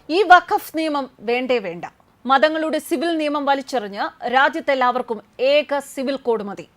ഈ വഖഫ് നിയമം വേണ്ടേ വേണ്ട. മതങ്ങളുടെ സിവിൽ നിയമം വലിച്ചെറിഞ്ഞ് രാജ്യത്തെല്ലാവർക്കും ഏക സിവിൽ കോഡ് മതി.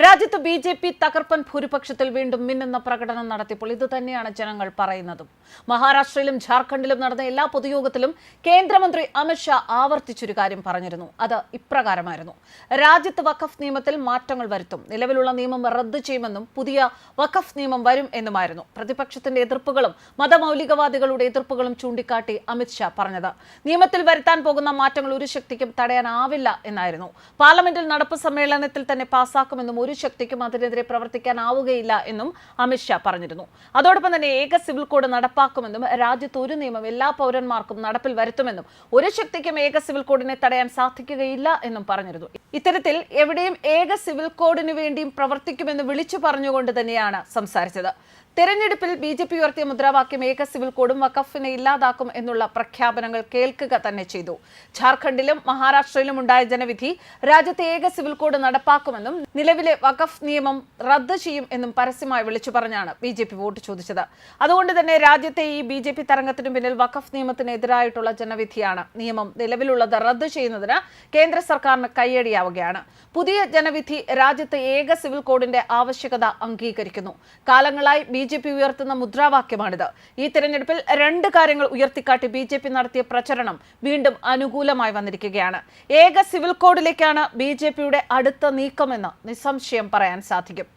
രാജ്യത്ത് BJP തകർപ്പൻ ഭൂരിപക്ഷത്തിൽ വീണ്ടും മിന്നുന്ന പ്രകടനം നടത്തിയപ്പോൾ ഇത് തന്നെയാണ് ജനങ്ങൾ പറയുന്നതും. മഹാരാഷ്ട്രയിലും ജാർഖണ്ഡിലും നടന്ന എല്ലാ പൊതുയോഗത്തിലും കേന്ദ്രമന്ത്രി അമിത് ഷാ ആവർത്തിച്ചൊരു കാര്യം പറഞ്ഞിരുന്നു. അത് ഇപ്രകാരമായിരുന്നു: രാജ്യത്ത് വഖഫ് നിയമത്തിൽ മാറ്റങ്ങൾ വരുത്തും, നിലവിലുള്ള നിയമം റദ്ദു ചെയ്യുമെന്നും പുതിയ വഖഫ് നിയമം വരും എന്നുമായിരുന്നു പ്രതിപക്ഷത്തിന്റെ എതിർപ്പുകളും മതമൗലികവാദികളുടെ എതിർപ്പുകളും ചൂണ്ടിക്കാട്ടി അമിത് ഷാ പറഞ്ഞത്. നിയമത്തിൽ വരുത്താൻ പോകുന്ന മാറ്റങ്ങൾ ഒരു ശക്തിക്കും തടയാനാവില്ല എന്നായിരുന്നു. പാർലമെന്റിൽ നടപ്പ് സമ്മേളനത്തിൽ തന്നെ പാസാക്കുമെന്നും ഒരു ശക്തിക്കും അതിനെതിരെ പ്രവർത്തിക്കാനാവുകയില്ല എന്നും അമിത് ഷാ പറഞ്ഞിരുന്നു. അതോടൊപ്പം തന്നെ ഏക സിവിൽ കോഡ് നടപ്പാക്കുമെന്നും രാജ്യത്ത് ഒരു നിയമം എല്ലാ പൗരന്മാർക്കും നടപ്പിൽ വരുത്തുമെന്നും ഒരു ശക്തിക്കും ഏക സിവിൽ കോഡിനെ തടയാൻ സാധിക്കുകയില്ല എന്നും പറഞ്ഞിരുന്നു. ഇത്തരത്തിൽ എവിടെയും ഏക സിവിൽ കോഡിനു വേണ്ടിയും പ്രവർത്തിക്കുമെന്ന് വിളിച്ചു പറഞ്ഞുകൊണ്ട് തന്നെയാണ് സംസാരിച്ചത്. തെരഞ്ഞെടുപ്പിൽ BJP ഉയർത്തിയ മുദ്രാവാക്യം ഏക സിവിൽ കോഡും വഖഫിനെ ഇല്ലാതാക്കും എന്നുള്ള പ്രഖ്യാപനങ്ങൾ കേൾക്കുക തന്നെ ചെയ്തു. ജാർഖണ്ഡിലും മഹാരാഷ്ട്രയിലും ഉണ്ടായ ജനവിധി രാജ്യത്തെ ഏക സിവിൽ കോഡ് നടപ്പാക്കുമെന്നും നിലവിലെ വഖഫ് നിയമം റദ്ദ് ചെയ്യും എന്നും പരസ്യമായി വിളിച്ചു പറഞ്ഞാണ് BJP വോട്ട് ചോദിച്ചത്. അതുകൊണ്ട് തന്നെ രാജ്യത്തെ ഈ BJP തരംഗത്തിനു പിന്നിൽ വഖഫ് നിയമത്തിനെതിരായിട്ടുള്ള ജനവിധിയാണ്. നിയമം നിലവിലുള്ളത് റദ്ദ് ചെയ്യുന്നതിന് കേന്ദ്ര സർക്കാരിന് കയ്യടിയാവുകയാണ്. പുതിയ ജനവിധി രാജ്യത്തെ ഏക സിവിൽ കോഡിന്റെ ആവശ്യകത അംഗീകരിക്കുന്നു. കാലങ്ങളായി BJP ഉയർത്തുന്ന മുദ്രാവാക്യമാണിത്. ഈ തെരഞ്ഞെടുപ്പിൽ രണ്ട് കാര്യങ്ങൾ ഉയർത്തിക്കാട്ടി BJP നടത്തിയ പ്രചരണം വീണ്ടും അനുകൂലമായി വന്നിരിക്കുകയാണ്. ഏക സിവിൽ കോഡിലേക്കാണ് BJPയുടെ അടുത്ത നീക്കമെന്ന് നിസ്സംശയം പറയാൻ സാധിക്കും.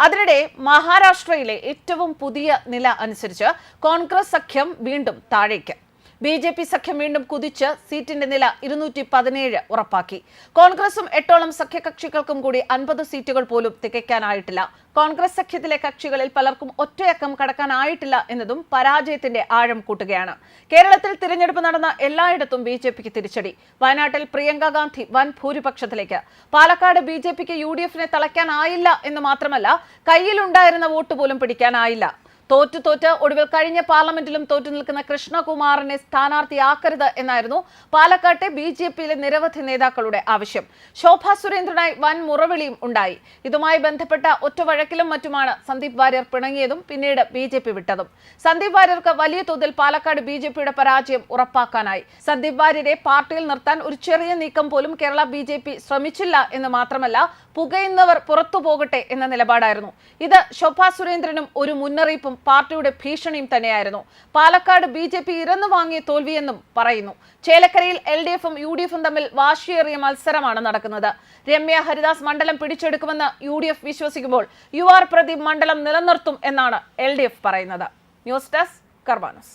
അതിനിടെ മഹാരാഷ്ട്രയിലെ ഏറ്റവും പുതിയ നില അനുസരിച്ച് കോൺഗ്രസ് സഖ്യം വീണ്ടും താഴേക്ക്. BJP സഖ്യം വീണ്ടും കുതിച്ച് സീറ്റിന്റെ നില 217 ഉറപ്പാക്കി. കോൺഗ്രസും 8ഓളം സഖ്യകക്ഷികൾക്കും കൂടി 50 സീറ്റുകൾ പോലും തികയ്ക്കാനായിട്ടില്ല. കോൺഗ്രസ് സഖ്യത്തിലെ കക്ഷികളിൽ പലർക്കും ഒറ്റയക്കം കടക്കാനായിട്ടില്ല എന്നതും പരാജയത്തിന്റെ ആഴം കൂട്ടുകയാണ്. കേരളത്തിൽ തിരഞ്ഞെടുപ്പ് നടന്ന എല്ലായിടത്തും BJPക്ക് തിരിച്ചടി. വയനാട്ടിൽ പ്രിയങ്ക ഗാന്ധി വൻ ഭൂരിപക്ഷത്തിലേക്ക്. പാലക്കാട് BJPക്ക് UDFനെ തളയ്ക്കാനായില്ല എന്ന് മാത്രമല്ല, കയ്യിലുണ്ടായിരുന്ന വോട്ട് പോലും പിടിക്കാനായില്ല. തോറ്റ് ഒടുവിൽ കഴിഞ്ഞ പാർലമെന്റിലും തോറ്റു നിൽക്കുന്ന കൃഷ്ണകുമാറിനെ സ്ഥാനാർത്ഥിയാക്കരുത് എന്നായിരുന്നു പാലക്കാട്ടെ BJPയിലെ നിരവധി നേതാക്കളുടെ ആവശ്യം. ശോഭാ സുരേന്ദ്രനായി വൻ മുറവിളിയും ഉണ്ടായി. ഇതുമായി ബന്ധപ്പെട്ട ഒറ്റ വഴക്കിലും മറ്റുമാണ് സന്ദീപ് വാര്യർ പിണങ്ങിയതും പിന്നീട് BJP വിട്ടതും. സന്ദീപ് വാര്യർക്ക് വലിയ തോതിൽ പാലക്കാട് BJPയുടെ പരാജയം ഉറപ്പാക്കാനായി. സന്ദീപ് വാര്യരെ പാർട്ടിയിൽ നിർത്താൻ ഒരു ചെറിയ നീക്കം പോലും കേരള BJP ശ്രമിച്ചില്ല എന്ന് മാത്രമല്ല, പുകയുന്നവർ പുറത്തു പോകട്ടെ എന്ന നിലപാടായിരുന്നു. ഇത് ശോഭാ സുരേന്ദ്രനും ഒരു മുന്നറിയിപ്പും പാർട്ടിയുടെ ഭീഷണിയും തന്നെയായിരുന്നു. പാലക്കാട് BJP ഇരന്നു വാങ്ങിയ തോൽവിയെന്നും പറയുന്നു. ചേലക്കരയിൽ LDFും UDFും തമ്മിൽ വാശിയേറിയ മത്സരമാണ് നടക്കുന്നത്. രമ്യ ഹരിദാസ് മണ്ഡലം പിടിച്ചെടുക്കുമെന്ന് UDF വിശ്വസിക്കുമ്പോൾ UR പ്രദീപ് മണ്ഡലം നിലനിർത്തും എന്നാണ് LDF പറയുന്നത്. News desk കർമാനസ്.